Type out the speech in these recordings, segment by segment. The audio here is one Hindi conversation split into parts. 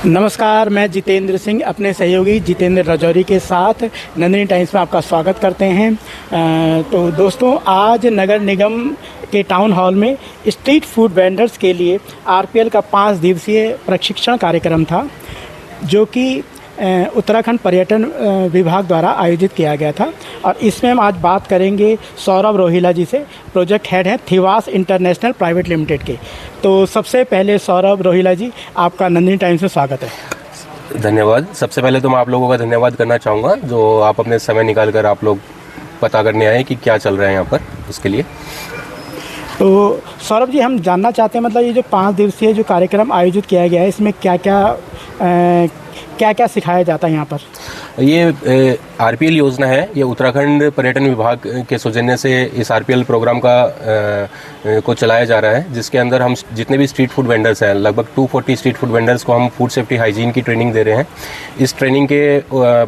नमस्कार, मैं जितेंद्र सिंह अपने सहयोगी जितेंद्र राजौरी के साथ नंदिनी टाइम्स में आपका स्वागत करते हैं। तो दोस्तों, आज नगर निगम के टाउन हॉल में स्ट्रीट फूड वेंडर्स के लिए आरपीएल का 5 दिवसीय प्रशिक्षण कार्यक्रम था, जो कि उत्तराखंड पर्यटन विभाग द्वारा आयोजित किया गया था। और इसमें हम आज बात करेंगे सौरभ रोहिला जी से, प्रोजेक्ट हेड हैं थिवास इंटरनेशनल प्राइवेट लिमिटेड के। तो सबसे पहले सौरभ रोहिला जी, आपका नंदिनी टाइम्स में स्वागत है। धन्यवाद। सबसे पहले तो मैं आप लोगों का धन्यवाद करना चाहूँगा जो आप अपने समय निकाल कर आप लोग पता करने आए कि क्या चल रहा है यहाँ पर, उसके लिए। तो सौरभ जी, हम जानना चाहते हैं, मतलब ये जो 5 दिवसीय जो कार्यक्रम आयोजित किया गया है, इसमें क्या क्या सिखाया जाता है यहाँ पर? ये आरपीएल योजना है, ये उत्तराखंड पर्यटन विभाग के सौजन्य से इस आरपीएल प्रोग्राम को चलाया जा रहा है, जिसके अंदर हम जितने भी स्ट्रीट फूड वेंडर्स हैं, लगभग 240 स्ट्रीट फूड वेंडर्स को हम फूड सेफ्टी हाइजीन की ट्रेनिंग दे रहे हैं। इस ट्रेनिंग के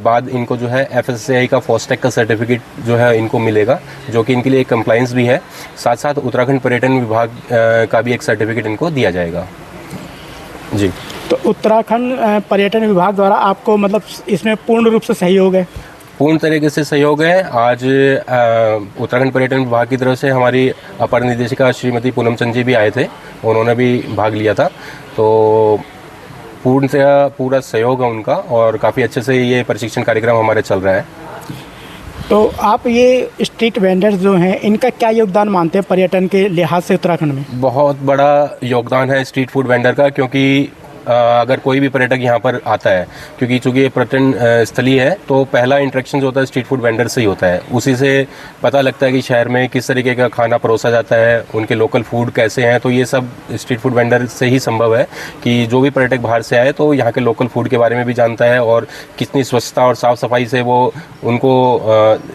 बाद इनको जो है FSSAI का फास्टैग का सर्टिफिकेट जो है इनको मिलेगा, जो कि इनके लिए एक कंप्लाइंस भी है। साथ साथ उत्तराखंड पर्यटन विभाग का भी एक सर्टिफिकेट इनको दिया जाएगा जी। तो उत्तराखंड पर्यटन विभाग द्वारा आपको मतलब इसमें पूर्ण रूप से सहयोग है? पूर्ण तरीके से सहयोग है। आज उत्तराखंड पर्यटन विभाग की तरफ से हमारी अपर निदेशिका श्रीमती पूनम चंद जी भी आए थे, उन्होंने भी भाग लिया था। तो पूर्णतः पूरा सहयोग है उनका और काफ़ी अच्छे से ये प्रशिक्षण कार्यक्रम हमारे चल रहा है। तो आप ये स्ट्रीट वेंडर्स जो हैं, इनका क्या योगदान मानते हैं पर्यटन के लिहाज से उत्तराखंड में? बहुत बड़ा योगदान है स्ट्रीट फूड वेंडर का, क्योंकि अगर कोई भी पर्यटक यहाँ पर आता है, क्योंकि चूँकि ये पर्यटन स्थली है, तो पहला इंटरेक्शन जो होता है स्ट्रीट फूड वेंडर से ही होता है। उसी से पता लगता है कि शहर में किस तरीके का खाना परोसा जाता है, उनके लोकल फूड कैसे हैं। तो ये सब स्ट्रीट फूड वेंडर से ही संभव है कि जो भी पर्यटक बाहर से आए तो यहाँ के लोकल फूड के बारे में भी जानता है और कितनी स्वच्छता और साफ़ सफाई से वो उनको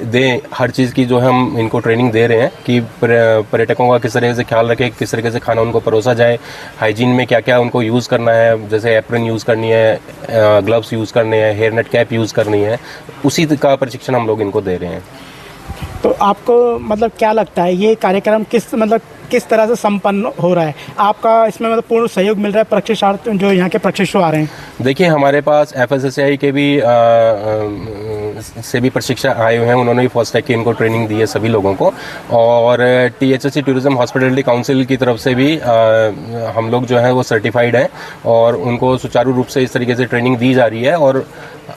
दें। हर चीज़ की जो हम इनको ट्रेनिंग दे रहे हैं कि पर्यटकों का किस तरीके से ख्याल रखें, किस तरीके से खाना उनको परोसा जाए, हाइजीन में क्या क्या उनको यूज़ करना है, जैसे एप्रन यूज़ करनी है, ग्लव्स यूज़ करने हैं, हेयर नेट कैप यूज़ करनी है, उसी का प्रशिक्षण हम लोग इनको दे रहे हैं। तो आपको मतलब क्या लगता है ये कार्यक्रम किस तरह से संपन्न हो रहा है? आपका इसमें मतलब पूर्ण सहयोग मिल रहा है प्रशिक्षणार्थी जो यहाँ के प्रशिक्षु आ रहे हैं? देखिए, हमारे पास FSSAI के भी से भी प्रशिक्षक आए हुए हैं, उन्होंने भी फास्टैग की इनको ट्रेनिंग दी है सभी लोगों को। और THSC टूरिज्म हॉस्पिटलिटी काउंसिल की तरफ से भी हम लोग जो है वो सर्टिफाइड हैं और उनको सुचारू रूप से इस तरीके से ट्रेनिंग दी जा रही है और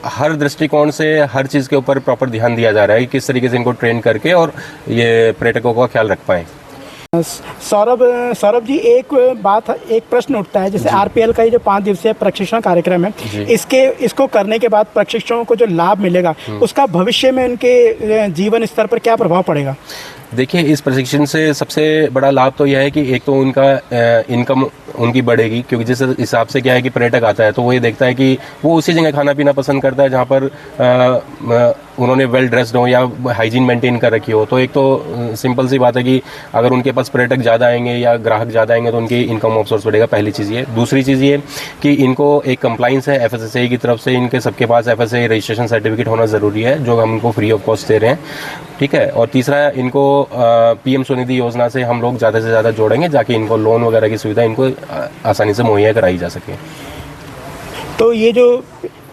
हर दृष्टिकोण से हर चीज़ के ऊपर प्रॉपर ध्यान दिया जा रहा है कि किस तरीके से इनको ट्रेन करके और ये पर्यटकों का ख्याल रख पाएँ। सौरभ जी, एक प्रश्न उठता है, जैसे आरपीएल का ये जो 5 दिवसीय प्रशिक्षण कार्यक्रम है, इसको करने के बाद प्रशिक्षुओं को जो लाभ मिलेगा, उसका भविष्य में उनके जीवन स्तर पर क्या प्रभाव पड़ेगा? देखिए, इस प्रशिक्षण से सबसे बड़ा लाभ तो यह है कि एक तो उनका इनकम उनकी बढ़ेगी, क्योंकि जिस हिसाब से क्या है कि पर्यटक आता है तो वो ये देखता है कि वो उसी जगह खाना पीना पसंद करता है जहाँ पर उन्होंने वेल ड्रेस्ड हो या हाइजीन मेंटेन कर रखी हो। तो एक तो सिंपल सी बात है कि अगर उनके पास पर्यटक ज़्यादा आएंगे या ग्राहक ज़्यादा आएंगे तो उनकी इनकम ऑफ सोर्स बढ़ेगा, पहली चीज़ ये। दूसरी चीज़ ये कि इनको एक कंप्लाइंस है FSSAI की तरफ से, इनके सबके पास FSSAI रजिस्ट्रेशन सर्टिफिकेट होना ज़रूरी है, जो हम इनको फ्री ऑफ कॉस्ट दे रहे हैं, ठीक है। और तीसरा, इनको PM स्वनिधि योजना से हम लोग ज़्यादा से ज़्यादा जोड़ेंगे ताकि इनको लोन वगैरह की सुविधा इनको आसानी से मुहैया कराई जा सके। तो ये जो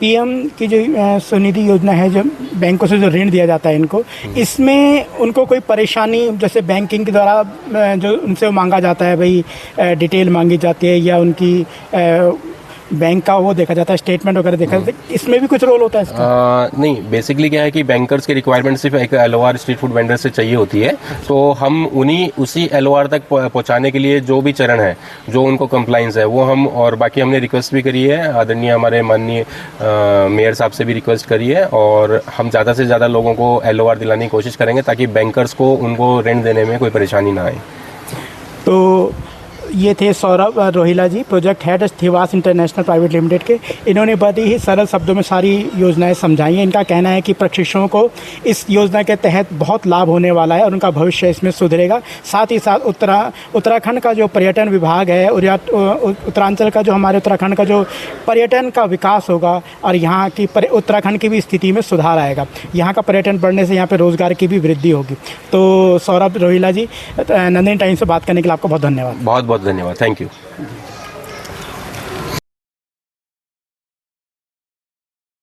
PM की जो स्वनिधि योजना है, जो बैंकों से जो ऋण दिया जाता है इनको, इसमें उनको कोई परेशानी, जैसे बैंकिंग के द्वारा जो उनसे मांगा जाता है, भाई डिटेल मांगी जाती है या उनकी बैंक का वो देखा जाता है, स्टेटमेंट वगैरह देखा जाता है, इसमें भी कुछ रोल होता है इसका? नहीं, बेसिकली क्या है कि बैंकर्स की रिक्वायरमेंट सिर्फ एक LOR स्ट्रीट फूड वेंडर से चाहिए होती है। तो हम उसी LOR तक पहुंचाने के लिए जो भी चरण है, जो उनको कंप्लाइंस है, वो हम, और बाकी हमने रिक्वेस्ट भी करी है, आदरणीय हमारे माननीय मेयर साहब से भी रिक्वेस्ट करी है, और हम ज़्यादा से ज़्यादा लोगों को LOR दिलाने की कोशिश करेंगे ताकि बैंकर्स को उनको ऋण देने में कोई परेशानी ना आए। तो ये थे Saurabh Rohila ji, project head Thivas international private limited के। इन्होंने बड़ी ही सरल शब्दों में सारी योजनाएं समझाई हैं। इनका कहना है कि प्रशिक्षुओं को इस योजना के तहत बहुत लाभ होने वाला है और उनका भविष्य इसमें सुधरेगा। साथ ही साथ उत्तराखंड का जो पर्यटन विभाग है, उत्तरांचल का जो हमारे उत्तराखंड का जो पर्यटन का विकास होगा और यहाँ की उत्तराखंड की भी स्थिति में सुधार आएगा। यहाँ का पर्यटन बढ़ने से यहाँ पर रोज़गार की भी वृद्धि होगी। तो सौरभ रोहिला जी, नंदिनी टाइम्स से बात करने के लिए आपका बहुत धन्यवाद। बहुत बहुत धन्यवाद, थैंक यू।